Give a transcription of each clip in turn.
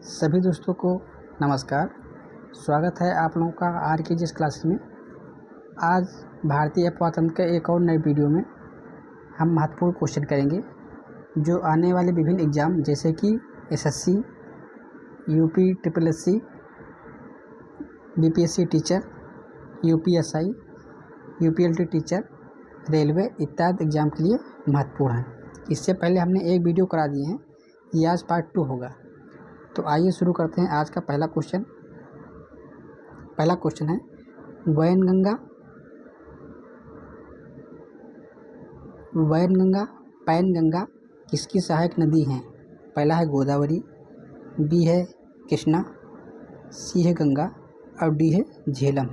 सभी दोस्तों को नमस्कार। स्वागत है आप लोगों का आर के जी क्लासेस में। आज भारतीय अपवातंत्र के एक और नए वीडियो में हम महत्वपूर्ण क्वेश्चन करेंगे जो आने वाले विभिन्न एग्ज़ाम जैसे कि SSC, UP SSC, BPSC teacher, UPSI, UPLT teacher, railway इत्यादि एग्ज़ाम के लिए महत्वपूर्ण है। इससे पहले हमने एक वीडियो करा दिए हैं, ये आज पार्ट 2 होगा। तो आइए शुरू करते हैं आज का पहला क्वेश्चन। पहला क्वेश्चन है वैनगंगा, पैनगंगा किसकी सहायक नदी हैं? पहला है गोदावरी, बी है कृष्णा, सी है गंगा और डी है झेलम।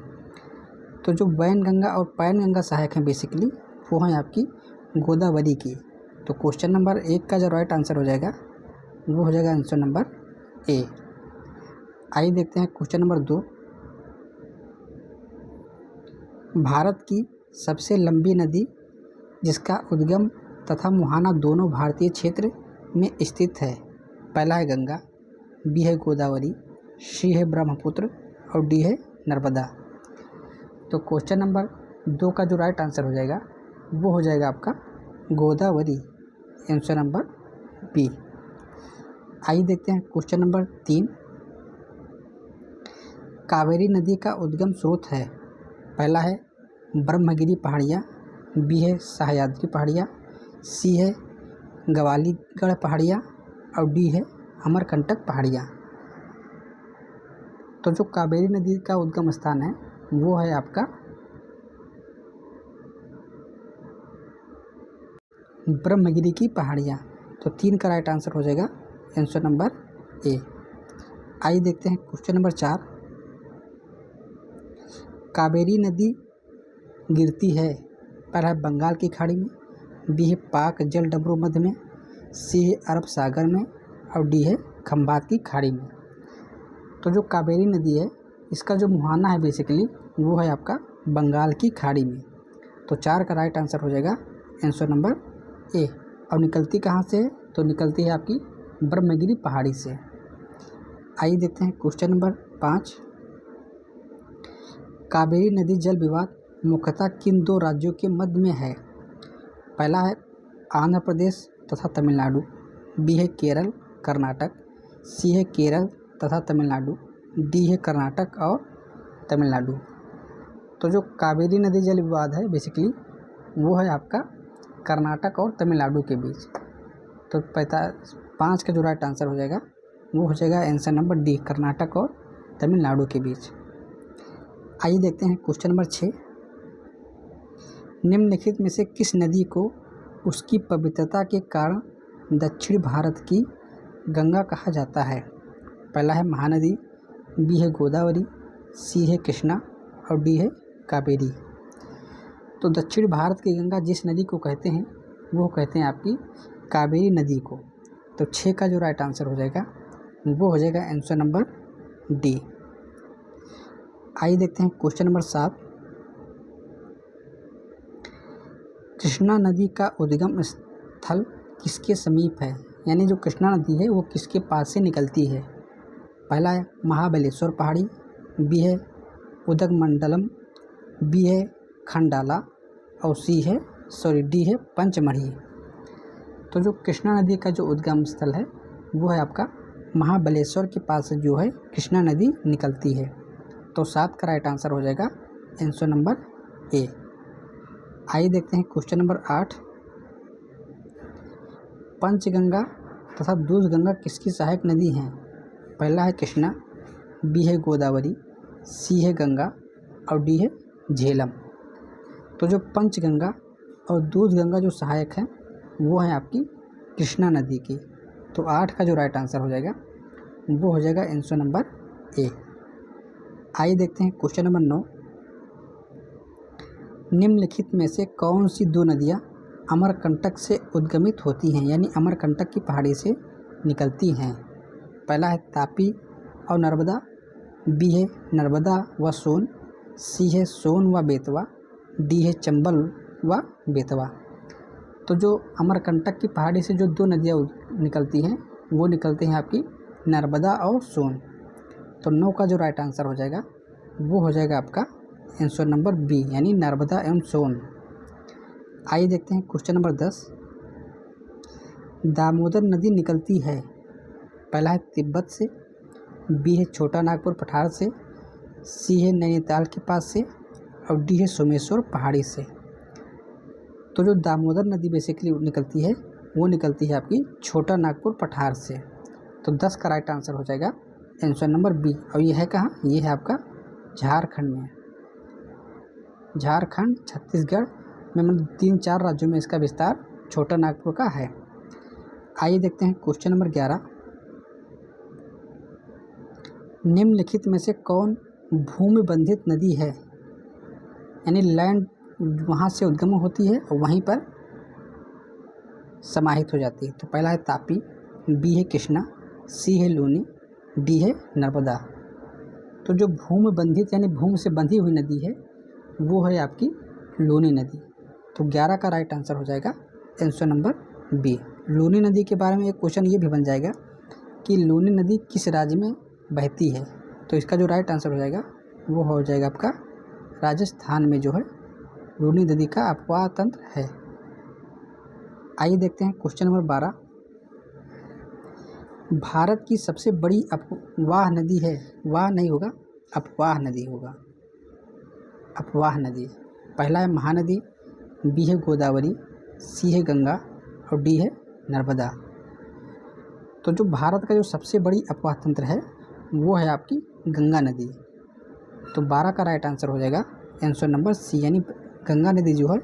तो जो वैनगंगा और पैनगंगा सहायक हैं बेसिकली वो हैं आपकी गोदावरी की। तो क्वेश्चन नंबर 1 का जो राइट आंसर हो जाएगा वो हो जाएगा आंसर नंबर ए। आइए देखते हैं क्वेश्चन नंबर 2। भारत की सबसे लंबी नदी जिसका उद्गम तथा मुहाना दोनों भारतीय क्षेत्र में स्थित है। पहला है गंगा, बी है गोदावरी, सी है ब्रह्मपुत्र और डी है नर्मदा। तो क्वेश्चन नंबर 2 का जो राइट आंसर हो जाएगा वो हो जाएगा आपका गोदावरी, आंसर नंबर बी। आइए देखते हैं क्वेश्चन नंबर 3। कावेरी नदी का उद्गम स्रोत है। पहला है ब्रह्मगिरी पहाड़ियाँ, बी है सह्याद्री पहाड़ियाँ, सी है गवालीगढ़ पहाड़ियाँ और डी है अमरकंटक पहाड़ियाँ। तो जो कावेरी नदी का उद्गम स्थान है वो है आपका ब्रह्मगिरी की पहाड़ियाँ। तो 3 का राइट आंसर हो जाएगा आंसर नंबर ए। आइए देखते हैं क्वेश्चन नंबर 4। कावेरी नदी गिरती है पहला है बंगाल की खाड़ी में, बी है पाक जल डबरू मध्य में, सी है अरब सागर में और डी है खंबात की खाड़ी में। तो जो कावेरी नदी है इसका जो मुहाना है बेसिकली वो है आपका बंगाल की खाड़ी में। तो 4 का राइट आंसर हो जाएगा आंसर नंबर ए। और निकलती कहाँ से है? तो निकलती है आपकी ब्रह्मगिरी पहाड़ी से। आइए देखते हैं क्वेश्चन नंबर 5। कावेरी नदी जल विवाद मुख्यतः किन 2 राज्यों के मध्य में है? पहला है आंध्र प्रदेश तथा तमिलनाडु, बी है केरल कर्नाटक, सी है केरल तथा तमिलनाडु, डी है कर्नाटक और तमिलनाडु। तो जो कावेरी नदी जल विवाद है बेसिकली वो है आपका कर्नाटक और तमिलनाडु के बीच। तो 5 का जो राइट आंसर हो जाएगा वो हो जाएगा आंसर नंबर डी, कर्नाटक और तमिलनाडु के बीच। आइए देखते हैं क्वेश्चन नंबर 6। निम्नलिखित में से किस नदी को उसकी पवित्रता के कारण दक्षिण भारत की गंगा कहा जाता है? पहला है महानदी, बी है गोदावरी, सी है कृष्णा और डी है कावेरी। तो दक्षिण भारत की गंगा जिस नदी को कहते हैं वो कहते हैं आपकी कावेरी नदी को। तो 6 का जो राइट आंसर हो जाएगा वो हो जाएगा आंसर नंबर डी। आइए देखते हैं क्वेश्चन नंबर 7। कृष्णा नदी का उद्गम स्थल किसके समीप है? यानी जो कृष्णा नदी है वो किसके पास से निकलती है? पहला है महाबलेश्वर पहाड़ी, बी है उदगमंडलम, बी है खंडाला और डी है पंचमढ़ी। तो जो कृष्णा नदी का जो उद्गम स्थल है वो है आपका महाबलेश्वर के पास से जो है कृष्णा नदी निकलती है। तो 7 का राइट आंसर हो जाएगा आंसर नंबर ए। आइए देखते हैं क्वेश्चन नंबर 8। पंचगंगा तथा दूधगंगा किसकी सहायक नदी हैं? पहला है कृष्णा, बी है गोदावरी, सी है गंगा और डी है झेलम। तो जो पंचगंगा और दूधगंगा जो सहायक हैं वो है आपकी कृष्णा नदी की। तो 8 का जो राइट आंसर हो जाएगा वो हो जाएगा आंसर नंबर ए। आइए देखते हैं क्वेश्चन नंबर 9। निम्नलिखित में से कौन सी 2 नदियाँ अमरकंटक से उद्गमित होती हैं यानी अमरकंटक की पहाड़ी से निकलती हैं? पहला है तापी और नर्मदा, बी है नर्मदा व सोन, सी है सोन व बेतवा, डी है चंबल व बेतवा। तो जो अमरकंटक की पहाड़ी से जो 2 नदियाँ निकलती हैं वो निकलती हैं आपकी नर्मदा और सोन। तो 9 का जो राइट आंसर हो जाएगा वो हो जाएगा आपका आंसर नंबर बी, यानी नर्मदा एवं सोन। आइए देखते हैं क्वेश्चन नंबर 10। दामोदर नदी निकलती है, पहला है तिब्बत से, बी है छोटा नागपुर पठार से, सी है नैनीताल के पास से, और डी है सोमेश्वर पहाड़ी से। तो जो दामोदर नदी बेसिकली निकलती है वो निकलती है आपकी छोटा नागपुर पठार से। तो 10 का राइट आंसर हो जाएगा आंसर नंबर बी। और ये है कहाँ? ये है आपका झारखंड में। झारखंड, छत्तीसगढ़ में मतलब 3-4 राज्यों में इसका विस्तार छोटा नागपुर का है। आइए देखते हैं क्वेश्चन नंबर 11। निम्नलिखित में से कौन भूमि बंधित नदी है, यानी लैंड वहाँ से उद्गम होती है और वहीं पर समाहित हो जाती है। तो पहला है तापी, बी है कृष्णा, सी है लूनी, डी है नर्मदा। तो जो भूमि बंधित यानी भूमि से बंधी हुई नदी है वो है आपकी लूनी नदी। तो 11 का राइट आंसर हो जाएगा आंसर नंबर बी। लूनी नदी के बारे में एक क्वेश्चन ये भी बन जाएगा कि लूनी नदी किस राज्य में बहती है। तो इसका जो राइट आंसर हो जाएगा वो हो जाएगा आपका राजस्थान में जो है लूनी नदी का अपवाह तंत्र है। आइए देखते हैं क्वेश्चन नंबर 12। भारत की सबसे बड़ी अपवाह नदी है, वाह नहीं होगा, अपवाह नदी होगा, अपवाह नदी। पहला है महानदी, बी है गोदावरी, सी है गंगा और डी है नर्मदा। तो जो भारत का जो सबसे बड़ी अपवाह तंत्र है वो है आपकी गंगा नदी। तो 12 का राइट आंसर हो जाएगा आंसर नंबर सी, यानी गंगा नदी जो है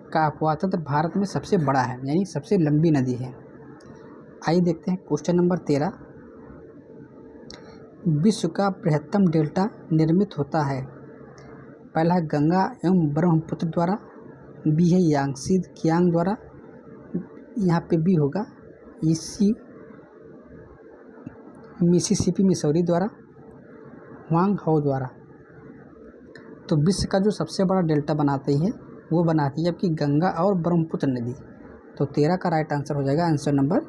का अपवाह तंत्र भारत में सबसे बड़ा है, यानी सबसे लंबी नदी है। आइए देखते हैं क्वेश्चन नंबर 13। विश्व का बृहत्तम डेल्टा निर्मित होता है, पहला है गंगा एवं ब्रह्मपुत्र द्वारा, बी है यांगसी कियांग द्वारा, यहाँ पे बी होगा मिसिसिपी मिसौरी द्वारा, हुआंग हाओ द्वारा। तो विश्व का जो सबसे बड़ा डेल्टा बनाती है वो बनाती है आपकी गंगा और ब्रह्मपुत्र नदी। तो 13 का राइट आंसर हो जाएगा आंसर नंबर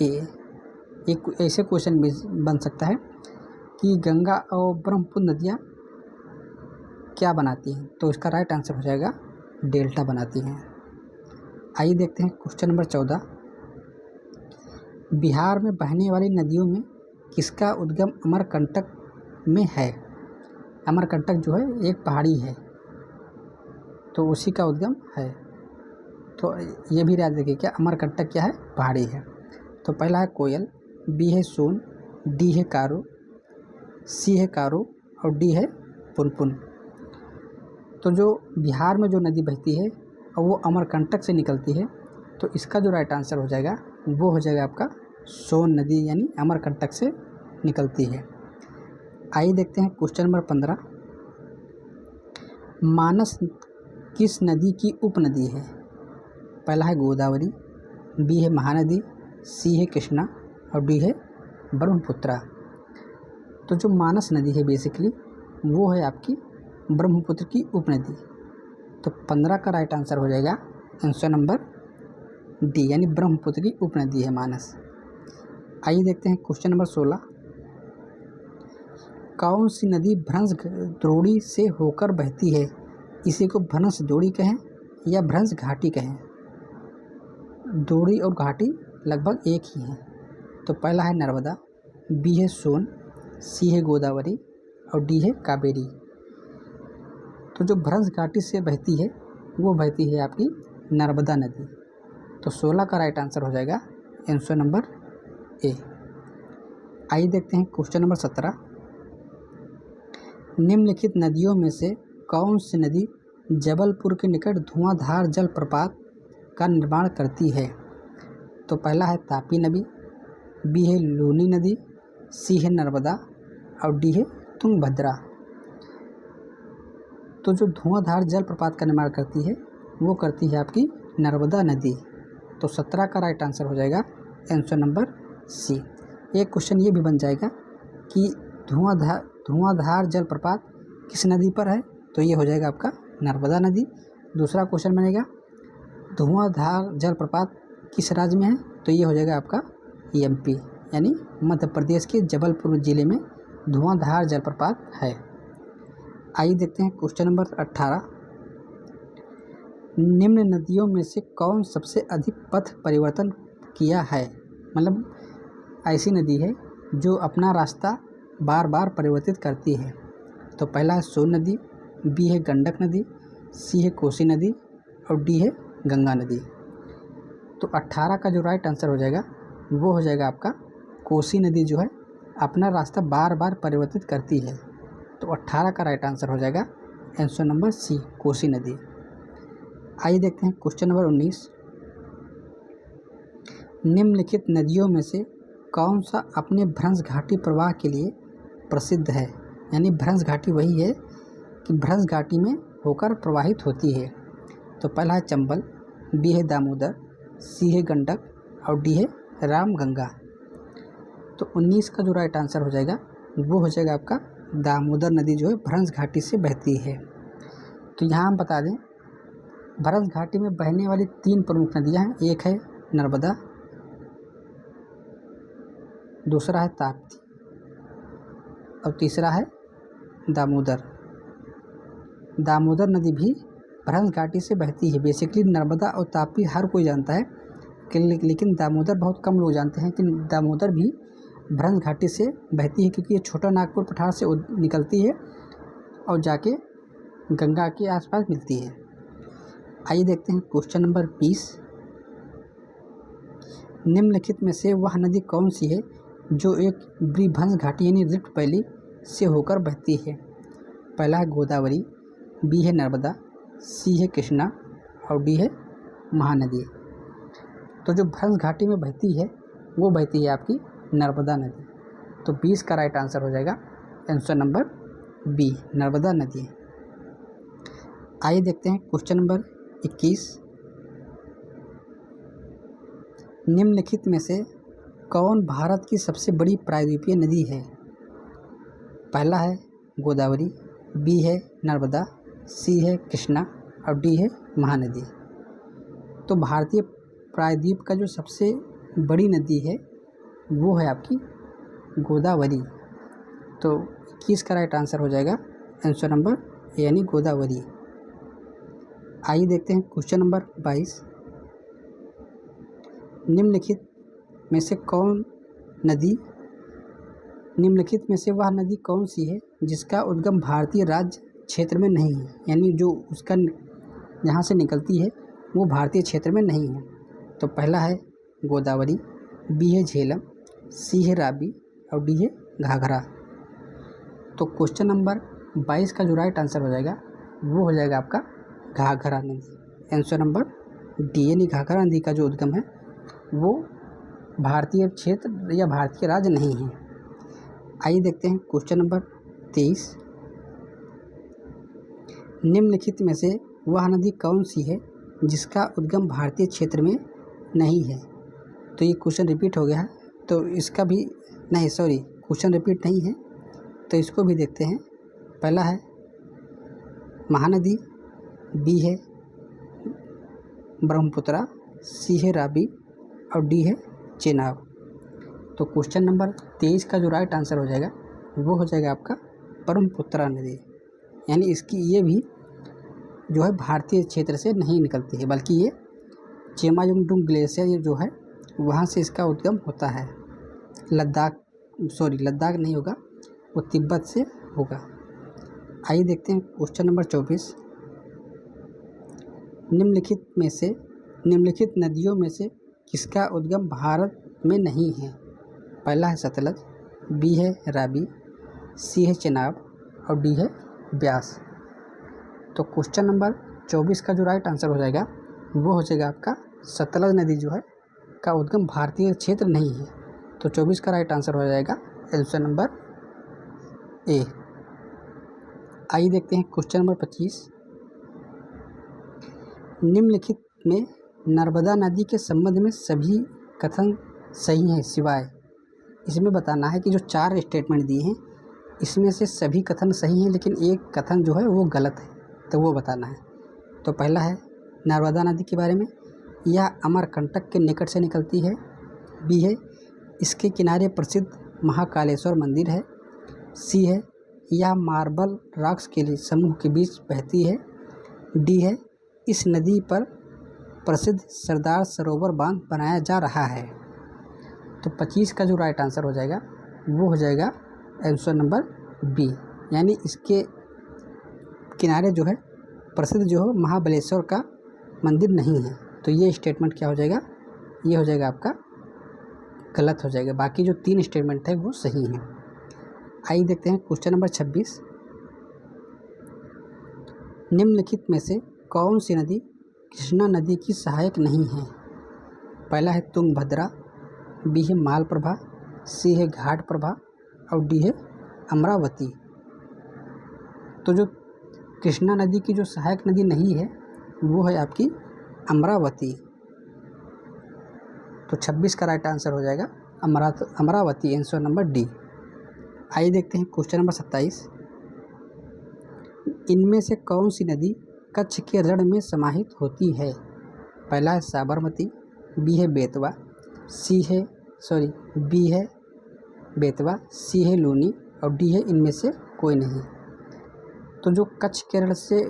ए। एक ऐसे क्वेश्चन भी बन सकता है कि गंगा और ब्रह्मपुत्र नदियाँ क्या बनाती हैं, तो इसका राइट आंसर हो जाएगा डेल्टा बनाती हैं। आइए देखते हैं क्वेश्चन नंबर 14। बिहार में बहने वाली नदियों में किसका उद्गम अमरकंटक में है। अमरकंटक जो है एक पहाड़ी है तो उसी का उद्गम है। तो ये भी याद रखिए क्या अमरकंटक क्या है, पहाड़ी है। तो पहला है कोयल, बी है सोन, डी है कारू, सी है कारू और डी है पुनपुन। तो जो बिहार में जो नदी बहती है और वो अमरकंटक से निकलती है तो इसका जो राइट आंसर हो जाएगा वो हो जाएगा आपका सोन नदी, यानी अमरकंटक से निकलती है। आइए देखते हैं क्वेश्चन नंबर 15। मानस किस नदी की उपनदी है, पहला है गोदावरी, बी है महानदी, सी है कृष्णा और डी है ब्रह्मपुत्रा। तो जो मानस नदी है बेसिकली वो है आपकी ब्रह्मपुत्र की उपनदी। तो 15 का राइट आंसर हो जाएगा आंसर नंबर डी, यानी ब्रह्मपुत्र की उपनदी है मानस। आइए देखते हैं क्वेश्चन नंबर 16। कौन सी नदी भ्रंश द्रोणी से होकर बहती है, इसी को भ्रंश द्रोणी कहें या भ्रंश घाटी कहें। द्रोणी और घाटी लगभग एक ही हैं। तो पहला है नर्मदा, बी है सोन, सी है गोदावरी और डी है कावेरी। तो जो भ्रंश घाटी से बहती है वो बहती है आपकी नर्मदा नदी। तो 16 का राइट आंसर हो जाएगा आंसर नंबर ए। आइए देखते हैं क्वेश्चन नंबर 17। निम्नलिखित नदियों में से कौन सी नदी जबलपुर के निकट धुआंधार जलप्रपात का निर्माण करती है। तो पहला है तापी नदी, बी है लूनी नदी, सी है नर्मदा और डी है तुंगभद्रा। तो जो धुआंधार जलप्रपात का निर्माण करती है वो करती है आपकी नर्मदा नदी। तो 17 का राइट आंसर हो जाएगा आंसर नंबर सी। एक क्वेश्चन ये भी बन जाएगा कि धुआंधार जलप्रपात किस नदी पर है, तो ये हो जाएगा आपका नर्मदा नदी। दूसरा क्वेश्चन बनेगा धुआंधार जलप्रपात किस राज्य में है, तो ये हो जाएगा आपका एमपी, यानी मध्य प्रदेश के जबलपुर जिले में धुआंधार जलप्रपात है। आइए देखते हैं क्वेश्चन नंबर 18। निम्न नदियों में से कौन सबसे अधिक पथ परिवर्तन किया है? मतलब ऐसी नदी है जो अपना रास्ता बार बार परिवर्तित करती है। तो पहला है सोन नदी, बी है गंडक नदी, सी है कोसी नदी और डी है गंगा नदी। तो 18 का जो राइट आंसर हो जाएगा वो हो जाएगा आपका कोसी नदी जो है अपना रास्ता बार बार परिवर्तित करती है। तो 18 का राइट आंसर हो जाएगा आंसर नंबर सी, कोसी नदी। आइए देखते हैं क्वेश्चन नंबर 19। निम्नलिखित नदियों में से कौन सा अपने भ्रंश घाटी प्रवाह के लिए प्रसिद्ध है? यानी भ्रंश घाटी वही है कि भ्रंश घाटी में होकर प्रवाहित होती है। तो पहला है चंबल, बी है दामोदर, सी है गंडक और डी है रामगंगा। तो 19 का जो राइट आंसर हो जाएगा वो हो जाएगा आपका दामोदर नदी जो है भ्रंश घाटी से बहती है। तो यहाँ हम बता दें भ्रंश घाटी में बहने वाली 3 प्रमुख नदियाँ हैं। एक है नर्मदा, दूसरा है ताप्ती और तीसरा है दामोदर। दामोदर नदी भी भ्रंश घाटी से बहती है। बेसिकली नर्मदा और ताप्ती हर कोई जानता है लेकिन दामोदर बहुत कम लोग जानते हैं कि दामोदर भी भ्रंश घाटी से बहती है, क्योंकि ये छोटा नागपुर पठार से निकलती है और जाके गंगा के आसपास मिलती है। आइए देखते हैं क्वेश्चन नंबर 20। निम्नलिखित में से वह नदी कौन सी है जो एक ब्रिभंश घाटी यानी रिफ्ट वैली से होकर बहती है? पहला है गोदावरी, बी है नर्मदा, सी है कृष्णा और डी है महानदी। तो जो भ्रंश घाटी में बहती है वो बहती है आपकी नर्मदा नदी। तो 20 का राइट आंसर हो जाएगा आंसर नंबर बी, नर्मदा नदी। आइए देखते हैं क्वेश्चन नंबर 21। निम्नलिखित में से कौन भारत की सबसे बड़ी प्रायद्वीपीय नदी है? पहला है गोदावरी, बी है नर्मदा, सी है कृष्णा और डी है महानदी। तो भारतीय प्रायद्वीप का जो सबसे बड़ी नदी है वो है आपकी गोदावरी। तो 21 का राइट आंसर हो जाएगा आंसर नंबर यानी गोदावरी। आइए देखते हैं क्वेश्चन नंबर 22। निम्नलिखित में से वह नदी कौन सी है जिसका उद्गम भारतीय राज्य क्षेत्र में नहीं है? यानी जो उसका जहाँ से निकलती है वो भारतीय क्षेत्र में नहीं है। तो पहला है गोदावरी, बी है झेलम, सी है रावी और डी है घाघरा। तो क्वेश्चन नंबर 22 का जो राइट आंसर हो जाएगा वो हो जाएगा आपका घाघरा नदी, आंसर नंबर डी। यानी घाघरा नदी का जो उद्गम है वो भारतीय क्षेत्र या भारतीय राज्य नहीं है। आइए देखते हैं क्वेश्चन नंबर 23। निम्नलिखित में से वह नदी कौन सी है जिसका उद्गम भारतीय क्षेत्र में नहीं है? तो ये क्वेश्चन रिपीट हो गया है, तो इसका भी नहीं, सॉरी क्वेश्चन रिपीट नहीं है, तो इसको भी देखते हैं। पहला है महानदी, बी है ब्रह्मपुत्रा, सी है रावी और डी है चेनाब। तो क्वेश्चन नंबर 23 का जो राइट आंसर हो जाएगा वो हो जाएगा आपका ब्रह्मपुत्रा नदी। यानी इसकी ये भी जो है भारतीय क्षेत्र से नहीं निकलती है, बल्कि ये चेमायुंगडुंग ग्लेशियर ये जो है वहाँ से इसका उद्गम होता है। लद्दाख नहीं होगा, वो तिब्बत से होगा। आइए देखते हैं क्वेश्चन नंबर 24। निम्नलिखित नदियों में से किसका उद्गम भारत में नहीं है? पहला है सतलज, बी है रावी, सी है चेनाब और डी है ब्यास। तो क्वेश्चन नंबर 24 का जो राइट आंसर हो जाएगा वो हो जाएगा आपका सतलज नदी जो है का उद्गम भारतीय क्षेत्र नहीं है। तो 24 का राइट आंसर हो जाएगा आंसर नंबर ए। आइए देखते हैं क्वेश्चन नंबर 25। निम्नलिखित में नर्मदा नदी के संबंध में सभी कथन सही हैं सिवाय, इसमें बताना है कि जो 4 स्टेटमेंट दिए हैं इसमें से सभी कथन सही हैं लेकिन एक कथन जो है वो गलत है, तो वो बताना है। तो पहला है नर्मदा नदी के बारे में, यह अमरकंटक के निकट से निकलती है। बी है इसके किनारे प्रसिद्ध महाकालेश्वर मंदिर है। सी है, यह मार्बल रॉक्स के समूह के बीच बहती है। डी है, इस नदी पर प्रसिद्ध सरदार सरोवर बांध बनाया जा रहा है। तो 25 का जो राइट आंसर हो जाएगा वो हो जाएगा आंसर नंबर बी, यानी इसके किनारे जो है प्रसिद्ध जो है महाबलेश्वर का मंदिर नहीं है। तो ये स्टेटमेंट क्या हो जाएगा, ये हो जाएगा आपका गलत हो जाएगा। बाकी जो 3 स्टेटमेंट है वो सही हैं। आइए देखते हैं क्वेश्चन नंबर 26। निम्नलिखित में से कौन सी नदी कृष्णा नदी की सहायक नहीं है? पहला है तुंगभद्रा, बी है मालप्रभा, सी है घाटप्रभा और डी है अमरावती। तो जो कृष्णा नदी की जो सहायक नदी नहीं है वो है आपकी अमरावती। तो 26 का राइट आंसर हो जाएगा अमरावती, आंसर नंबर डी। आइए देखते हैं क्वेश्चन नंबर 27। इनमें से कौन सी नदी कच्छ के रण में समाहित होती है? पहला है साबरमती, बी है बेतवा, बी है बेतवा, सी है लूनी और डी है इनमें से कोई नहीं। तो जो कच्छ के रण से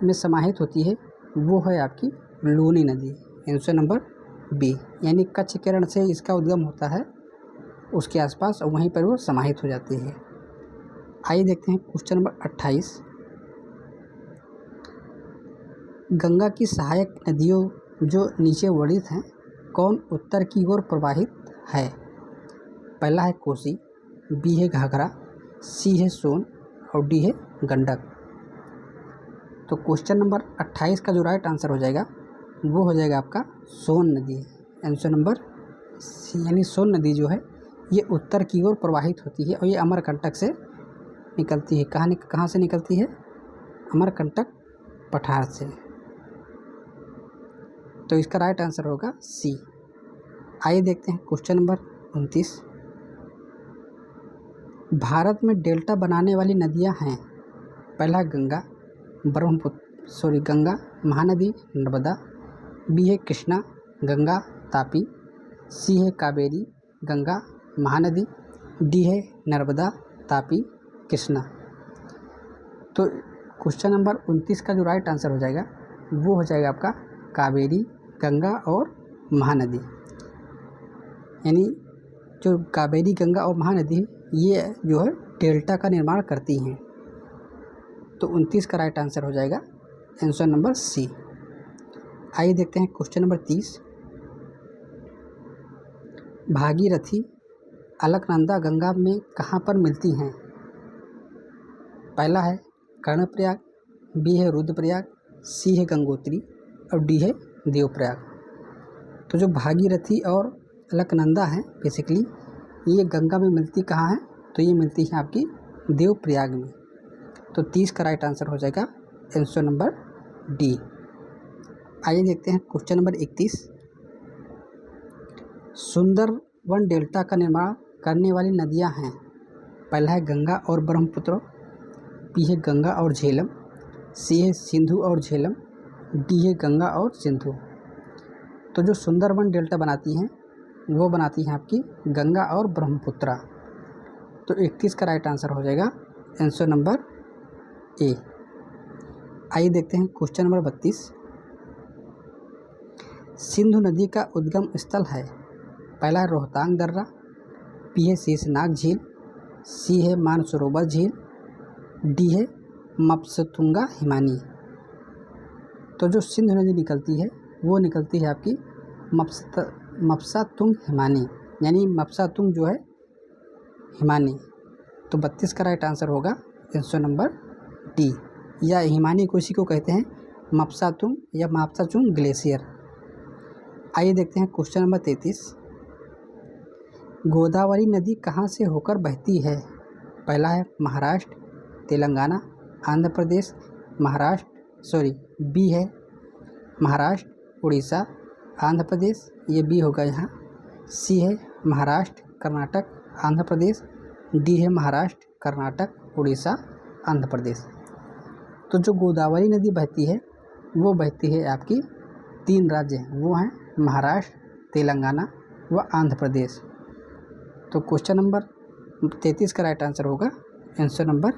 में समाहित होती है वो है आपकी लूनी नदी, आंसर नंबर बी, यानी कच्छ के रण से इसका उद्गम होता है उसके आसपास और वहीं पर वो समाहित हो जाती है। आइए देखते हैं क्वेश्चन नंबर 28। गंगा की सहायक नदियों जो नीचे वर्णित हैं कौन उत्तर की ओर प्रवाहित है? पहला है कोसी, बी है घाघरा, सी है सोन और डी है गंडक। तो क्वेश्चन नंबर 28 का जो राइट आंसर हो जाएगा वो हो जाएगा आपका सोन नदी, आंसर नंबर सी, यानी सोन नदी जो है ये उत्तर की ओर प्रवाहित होती है और ये अमरकंटक से निकलती है। कहाँ से निकलती है? अमरकंटक पठार से। तो इसका राइट आंसर होगा सी। आइए देखते हैं क्वेश्चन नंबर 29। भारत में डेल्टा बनाने वाली नदियां हैं। पहला गंगा, गंगा, महानदी, नर्मदा, बी है कृष्णा, गंगा, तापी, सी है कावेरी, गंगा, महानदी, डी है नर्मदा, तापी, कृष्णा। तो क्वेश्चन नंबर 29 का जो राइट आंसर हो जाएगा वो हो जाएगा आपका कावेरी, गंगा और महानदी, यानी जो कावेरी, गंगा और महानदी ये जो है डेल्टा का निर्माण करती हैं। तो 29 का राइट आंसर हो जाएगा आंसर नंबर सी। आइए देखते हैं क्वेश्चन नंबर 30। भागीरथी अलकनंदा गंगा में कहाँ पर मिलती हैं? पहला है कर्णप्रयाग, बी है रुद्रप्रयाग, सी है गंगोत्री और डी है देवप्रयाग। तो जो भागीरथी और अलकनंदा हैं बेसिकली ये गंगा में मिलती कहाँ है? तो ये मिलती है आपकी देवप्रयाग में। तो 30 का राइट आंसर हो जाएगा आंसर नंबर डी। आइए देखते हैं क्वेश्चन नंबर 31। सुंदरवन डेल्टा का निर्माण करने वाली नदियां हैं। पहला है गंगा और ब्रह्मपुत्र, बी है गंगा और झेलम, सी है सिंधु और झेलम, डी है गंगा और सिंधु। तो जो सुंदरवन डेल्टा बनाती हैं वो बनाती हैं आपकी गंगा और ब्रह्मपुत्र। तो 31 का राइट आंसर हो जाएगा आंसर नंबर ए। आइए देखते हैं क्वेश्चन नंबर 32। सिंधु नदी का उद्गम स्थल है। पहला है रोहतांग दर्रा, बी है शेषनाग झील, सी है मानसरोवर झील, डी है मप्सतुंगा हिमानी। तो जो सिंधु नदी निकलती है वो निकलती है आपकी मप्सातुंग हिमानी, यानी मप्सातुंग जो है हिमानी। तो 32 का राइट आंसर होगा आंसर नंबर डी, या हिमानी को इसी को कहते हैं मप्सातुंग या माप्साचुंग ग्लेशियर। आइए देखते हैं क्वेश्चन नंबर 33। गोदावरी नदी कहाँ से होकर बहती है? पहला है महाराष्ट्र, तेलंगाना, आंध्र प्रदेश, बी है महाराष्ट्र, उड़ीसा, आंध्र प्रदेश, ये बी होगा यहाँ, सी है महाराष्ट्र, कर्नाटक, आंध्र प्रदेश, डी है महाराष्ट्र, कर्नाटक, उड़ीसा, आंध्र प्रदेश। तो जो गोदावरी नदी बहती है वो बहती है आपकी 3 राज्य हैं, वो हैं महाराष्ट्र, तेलंगाना व आंध्र प्रदेश। तो क्वेश्चन नंबर 33 का राइट आंसर होगा आंसर नंबर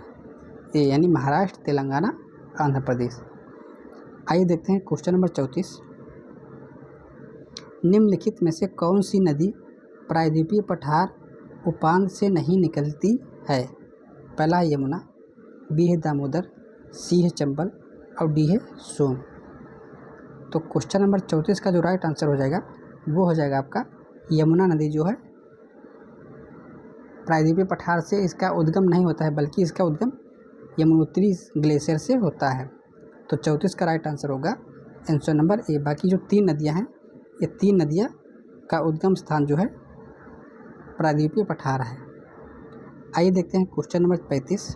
ए, यानी महाराष्ट्र, तेलंगाना, आंध्र प्रदेश। आइए देखते हैं क्वेश्चन नंबर 34। निम्नलिखित में से कौन सी नदी प्रायद्वीपीय पठार उपांग से नहीं निकलती है? पहला है यमुना, बी है दामोदर, सी है चंबल और डी है सोन। तो क्वेश्चन नंबर 34 का जो राइट आंसर हो जाएगा वो हो जाएगा आपका यमुना नदी जो है प्रायद्वीपीय पठार से इसका उद्गम नहीं होता है, बल्कि इसका उद्गम यमुनोत्री ग्लेशियर से होता है। तो 34 का राइट आंसर होगा आंसर नंबर ए। बाकी जो 3 नदियां हैं, ये 3 नदियां का उद्गम स्थान जो है प्रायद्वीपीय पठार है। आइए देखते हैं क्वेश्चन नंबर 35।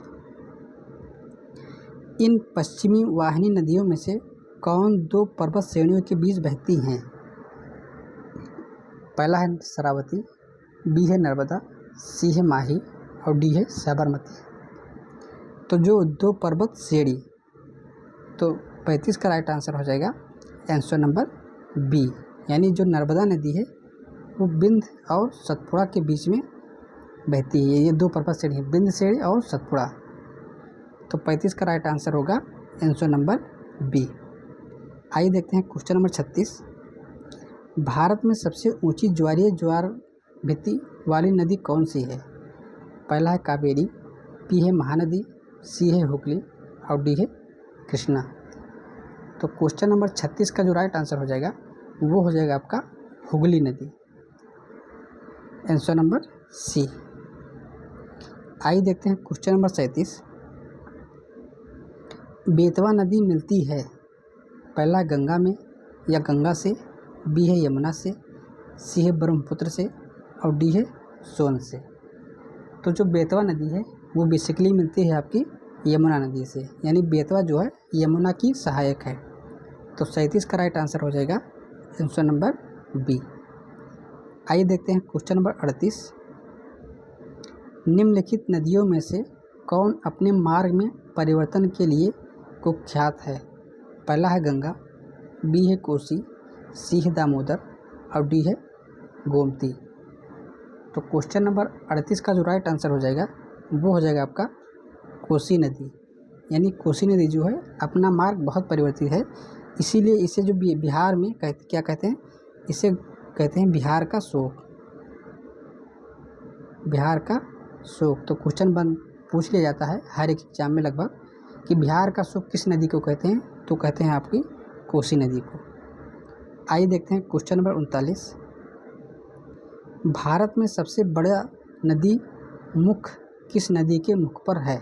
इन पश्चिमी वाहिनी नदियों में से कौन 2 पर्वत श्रेणियों के बीच बहती हैं? पहला है शरावती, बी है नर्मदा, सी है माही और डी है साबरमती। तो जो 2 पर्वत श्रेणी, तो 35 का राइट आंसर हो जाएगा आंसर नंबर बी, यानी जो नर्मदा नदी है वो बिंद और सतपुड़ा के बीच में बहती है। ये 2 पर्वत श्रेणी है, बिंद श्रेणी और सतपुड़ा। तो 35 का राइट आंसर होगा आंसर नंबर बी। आइए देखते हैं क्वेश्चन नंबर 36। भारत में सबसे ऊंची ज्वारीय ज्वार भित्ति वाली नदी कौन सी है? पहला है कावेरी, बी है महानदी, सी है हुगली और डी है कृष्णा। तो क्वेश्चन नंबर 36 का जो राइट आंसर हो जाएगा वो हो जाएगा आपका हुगली नदी, आंसर नंबर सी। आइए देखते हैं क्वेश्चन नंबर 37। बेतवा नदी मिलती है पहला गंगा में या गंगा से, बी है यमुना से, सी है ब्रह्मपुत्र से और डी है सोन से। तो जो बेतवा नदी है वो बेसिकली मिलती है आपकी यमुना नदी से, यानी बेतवा जो है यमुना की सहायक है। तो 37 का राइट आंसर हो जाएगा आंसर नंबर बी। आइए देखते हैं क्वेश्चन नंबर 38। निम्नलिखित नदियों में से कौन अपने मार्ग में परिवर्तन के लिए कुख्यात है? पहला है गंगा, बी है कोसी, सी है दामोदर और डी है गोमती। तो क्वेश्चन नंबर 38 का जो राइट आंसर हो जाएगा वो हो जाएगा आपका कोसी नदी, यानी कोसी नदी जो है अपना मार्ग बहुत परिवर्तित है, इसीलिए इसे जो बिहार में क्या कहते हैं, इसे कहते हैं बिहार का शोक, बिहार का शोक। तो क्वेश्चन पूछ लिया जाता है हर एक एग्जाम में लगभग कि बिहार का शोक किस नदी को कहते हैं, तो कहते हैं आपकी कोसी नदी को। आइए देखते हैं क्वेश्चन नंबर 39। भारत में सबसे बड़ा नदी मुख किस नदी के मुख पर है?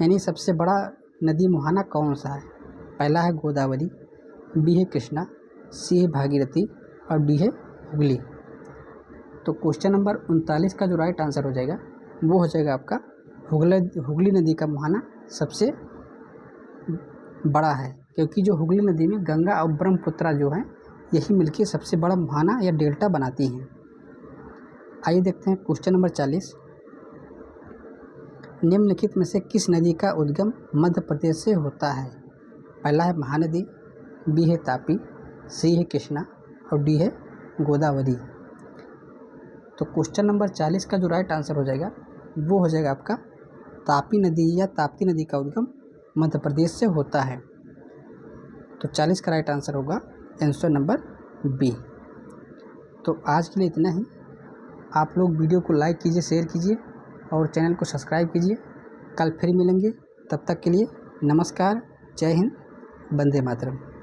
यानी सबसे बड़ा नदी मुहाना कौन सा है? पहला है गोदावरी, बी है कृष्णा, सी है भागीरथी और डी है हुगली। तो क्वेश्चन नंबर 39 का जो राइट आंसर हो जाएगा वो हो जाएगा आपका हुगली नदी का मुहाना सबसे बड़ा है, क्योंकि जो हुगली नदी में गंगा और ब्रह्मपुत्र जो हैं यही मिलकर सबसे बड़ा मुहाना या डेल्टा बनाती हैं। आइए देखते हैं क्वेश्चन नंबर 40। निम्नलिखित में से किस नदी का उद्गम मध्य प्रदेश से होता है? पहला है महानदी, बी है तापी, सी है कृष्णा और डी है गोदावरी। तो क्वेश्चन नंबर 40 का जो राइट आंसर हो जाएगा वो हो जाएगा आपका तापी नदी या ताप्ती नदी का उद्गम मध्य प्रदेश से होता है। तो 40 का राइट आंसर होगा आंसर नंबर बी। तो आज के लिए इतना ही। आप लोग वीडियो को लाइक कीजिए, शेयर कीजिए और चैनल को सब्सक्राइब कीजिए। कल फिर मिलेंगे, तब तक के लिए नमस्कार, जय हिंद, वंदे मातरम।